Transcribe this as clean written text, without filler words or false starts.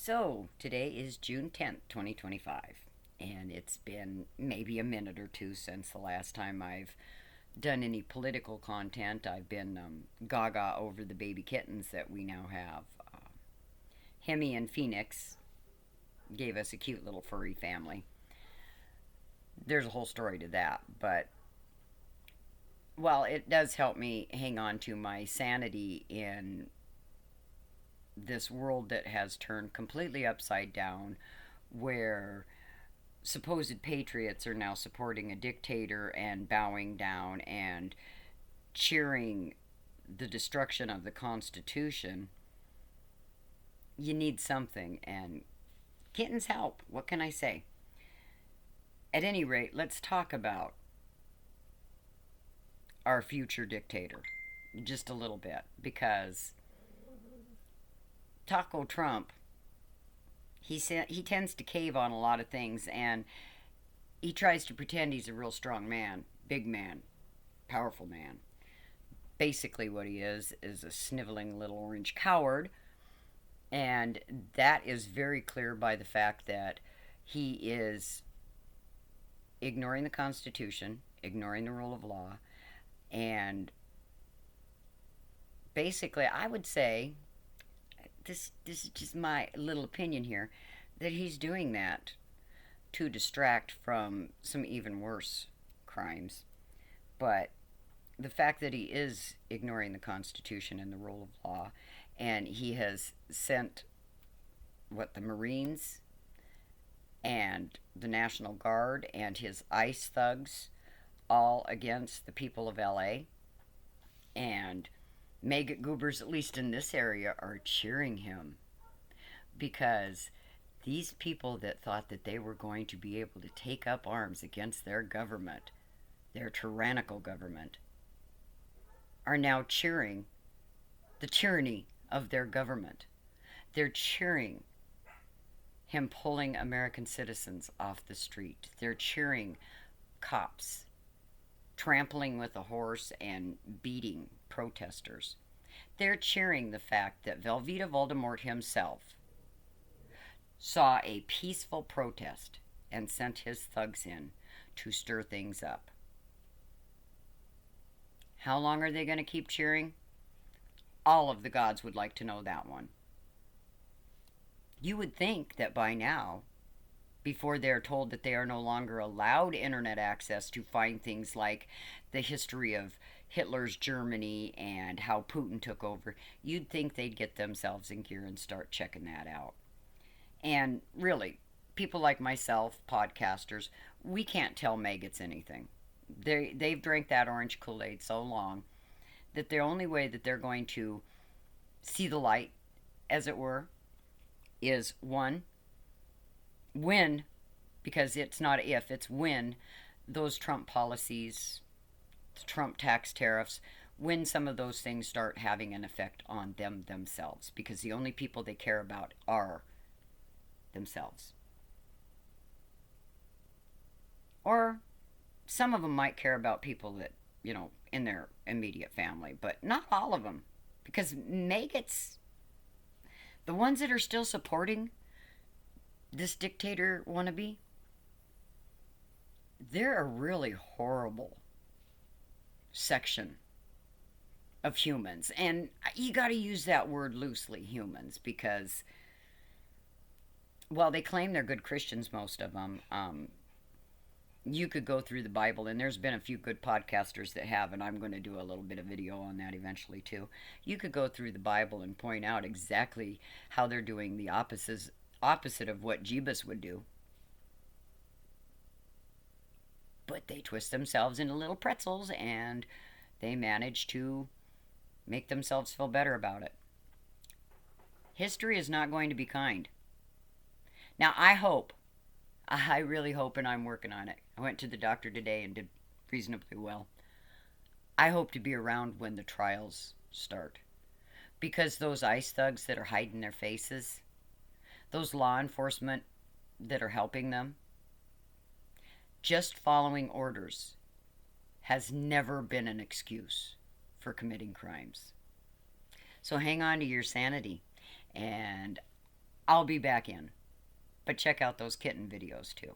So, today is June 10th, 2025, and it's been maybe a minute or two since the last time I've done any political content. I've been gaga over the baby kittens that we now have. Hemi and Phoenix gave us a cute little furry family. There's a whole story to that, but while it does help me hang on to my sanity in this world that has turned completely upside down, where supposed patriots are now supporting a dictator and bowing down and cheering the destruction of the Constitution, you need something, and kittens help. What can I say? At any rate, let's talk about our future dictator just a little bit, because Taco Trump, he tends to cave on a lot of things, and he tries to pretend he's a real strong man, big man, powerful man. Basically, what he is a sniveling little orange coward, and that is very clear by the fact that he is ignoring the Constitution, ignoring the rule of law, and basically, I would say this is just my little opinion here, that he's doing that to distract from some even worse crimes. But the fact that he is ignoring the Constitution and the rule of law, and he has sent the Marines and the National Guard and his ICE thugs all against the people of LA, and maggot goobers, at least in this area, are cheering him, because these people that thought that they were going to be able to take up arms against their government, their tyrannical government, are now cheering the tyranny of their government. They're cheering him pulling American citizens off the street. They're cheering cops trampling with a horse and beating protesters. They're cheering the fact that Velveeta Voldemort himself saw a peaceful protest and sent his thugs in to stir things up. How long are they going to keep cheering? All of the gods would like to know that one. You would think that by now, before they're told that they are no longer allowed internet access to find things like the history of Hitler's Germany and how Putin took over, you'd think they'd get themselves in gear and start checking that out. And really, people like myself, podcasters, we can't tell maggots anything. They've drank that orange Kool-Aid so long that the only way that they're going to see the light, as it were, is one, when, because it's not if, it's when those Trump policies, the Trump tax tariffs, when some of those things start having an effect on them themselves, because the only people they care about are themselves. Or some of them might care about people that, in their immediate family, but not all of them, because maggots, the ones that are still supporting this dictator wannabe, they're a really horrible section of humans. And you got to use that word loosely, humans, because while they claim they're good Christians, most of them, you could go through the Bible, and there's been a few good podcasters that have, and I'm going to do a little bit of video on that eventually too. You could go through the Bible and point out exactly how they're doing the opposite of what Jeebus would do. But they twist themselves into little pretzels, and they manage to make themselves feel better about it. History is not going to be kind. Now, I really hope, and I'm working on it. I went to the doctor today and did reasonably well. I hope to be around when the trials start, because those ICE thugs that are hiding their faces, those law enforcement that are helping them, just following orders has never been an excuse for committing crimes. So hang on to your sanity. And I'll be back in. But check out those kitten videos too.